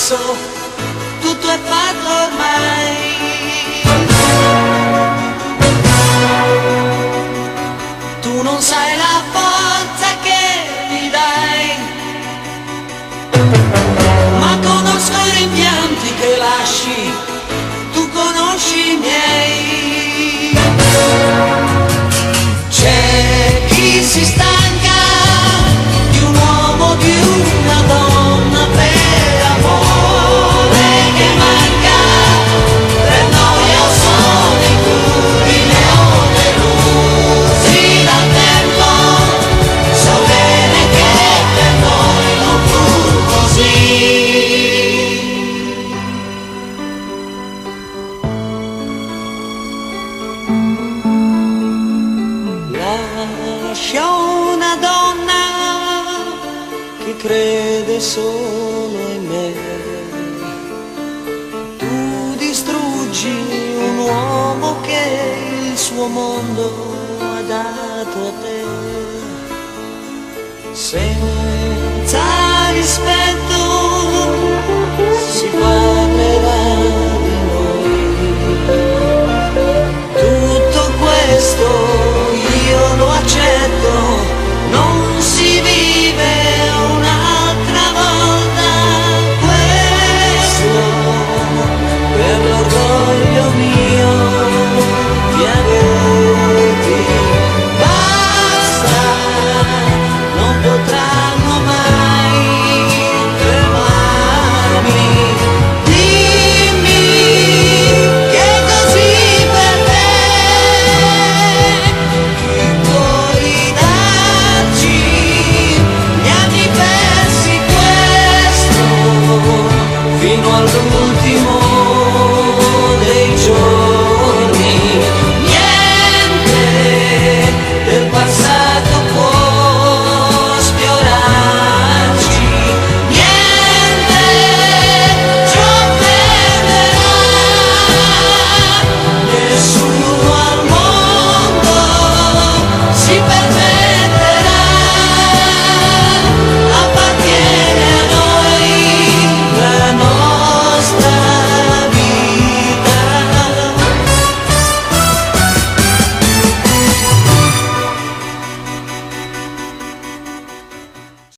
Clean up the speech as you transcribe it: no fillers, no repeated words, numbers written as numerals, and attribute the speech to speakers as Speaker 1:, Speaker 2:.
Speaker 1: adesso tutto è fatto ormai. Tu non sai la forza che mi dai, ma conosco i rimpianti che lasci, tu conosci i miei. C'è chi si stanca di un uomo, di una donna per amore che manca, per noia o solitudine o delusi dal tempo. So bene che per noi non fu così. Lascia una donna che crede solo in me, tu distruggi un uomo che il suo mondo ha dato a te. Senza rispetto si parlerà di noi. Tutto questo io lo accetto, non si vive un'altra volta. Questo per l'orgoglio mio di averti. Basta, non potranno mai fermarmi. Dimmi che così per te chi puoi darci gli anni persi, questo fino all'ultimo